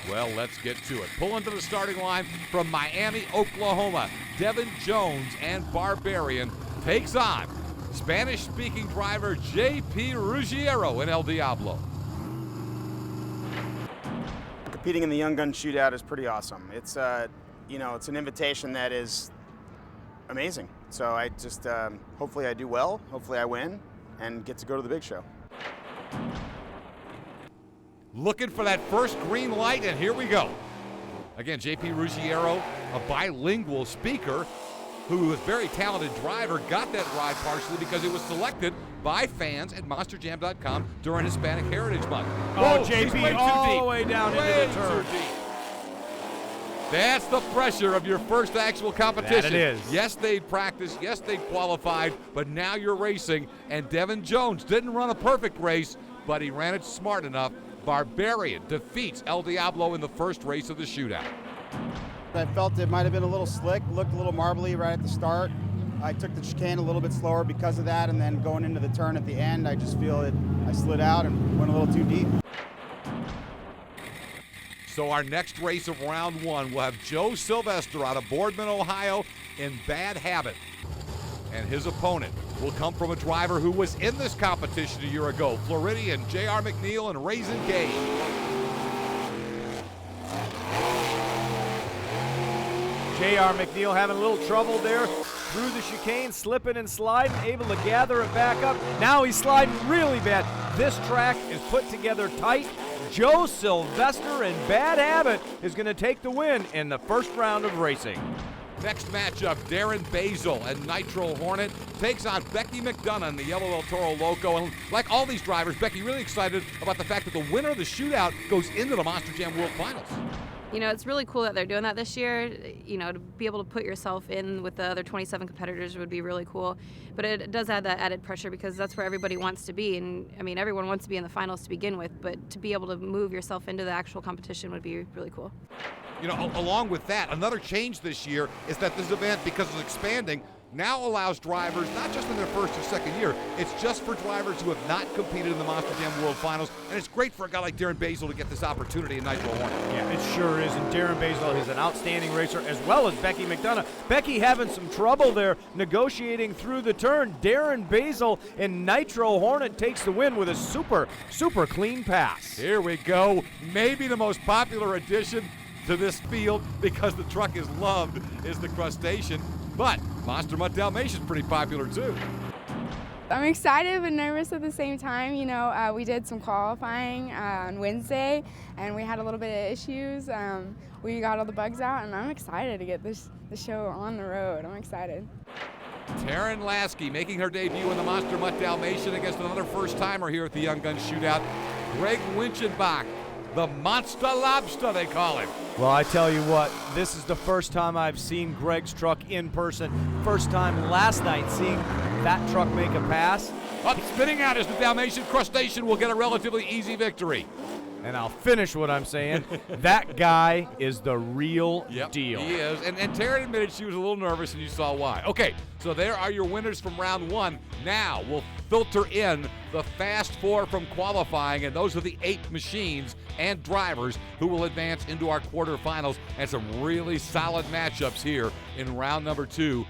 Well, let's get to it. Pulling to the starting line from Miami, Oklahoma, Devin Jones and Barbarian takes on Spanish-speaking driver JP Ruggiero in El Diablo. Competing in the Young Gun Shootout is pretty awesome. It's it's an invitation that is amazing. So I just hopefully I do well, hopefully I win, and get to go to the big show. Looking for that first green light, and here we go. Again, JP Ruggiero, a bilingual speaker who is a very talented driver, got that ride partially because it was selected by fans at MonsterJam.com during Hispanic Heritage Month. Oh, JP all the way down into the turn. That's the pressure of your first actual competition. That it is. Yes, they'd practiced. Yes, they'd qualified. But now you're racing. And Devin Jones didn't run a perfect race, but he ran it smart enough. Barbarian defeats El Diablo in the first race of the shootout. I felt it might have been a little slick, looked a little marbly right at the start. I took the chicane a little bit slower because of that, and then going into the turn at the end, I just feel that I slid out and went a little too deep. So our next race of round one will have Joe Sylvester out of Boardman, Ohio in Bad Habit. And his opponent will come from a driver who was in this competition a year ago, Floridian J.R. McNeal and Razin, Kane. J.R. McNeal having a little trouble there through the chicane, slipping and sliding, able to gather it back up. Now he's sliding really bad. This track is put together tight. Joe Sylvester in Bad Habit is going to take the win in the first round of racing. Next matchup, Daron Basl and Nitro Hornet takes on Becky McDonough in the yellow Toro Loco. And like all these drivers, Becky really excited about the fact that the winner of the shootout goes into the Monster Jam World Finals. You know, it's really cool that they're doing that this year. You know, to be able to put yourself in with the other 27 competitors would be really cool. But it does add that added pressure because that's where everybody wants to be. And I mean, everyone wants to be in the finals to begin with, but to be able to move yourself into the actual competition would be really cool. You know, along with that, another change this year is that this event, because it's expanding, now allows drivers, not just in their first or second year, it's just for drivers who have not competed in the Monster Jam World Finals, and it's great for a guy like Daron Basl to get this opportunity in Nitro Hornet. Yeah, it sure is, and Daron Basl is an outstanding racer, as well as Becky McDonough. Becky having some trouble there negotiating through the turn. Daron Basl in Nitro Hornet takes the win with a super, super clean pass. Here we go, maybe the most popular addition to this field because the truck is loved is the Crushstation, but Monster Mutt Dalmatian is pretty popular too. I'm excited but nervous at the same time. You know, we did some qualifying on Wednesday and we had a little bit of issues. We got all the bugs out and I'm excited to get the show on the road. I'm excited. Taryn Laskey making her debut in the Monster Mutt Dalmatian against another first-timer here at the Young Gun Shootout, Greg Winchenbach. The Monster Lobster, they call him. Well, I tell you what, this is the first time I've seen Greg's truck in person. First time last night seeing that truck make a pass. Up spinning out as the Dalmatian Crushstation will get a relatively easy victory. And I'll finish what I'm saying. That guy is the real deal. He is. And Taryn admitted she was a little nervous, and you saw why. Okay, so there are your winners from round one. Now we'll filter in the Fast Four from qualifying, and those are the 8 machines and drivers who will advance into our quarterfinals, and some really solid matchups here in round number 2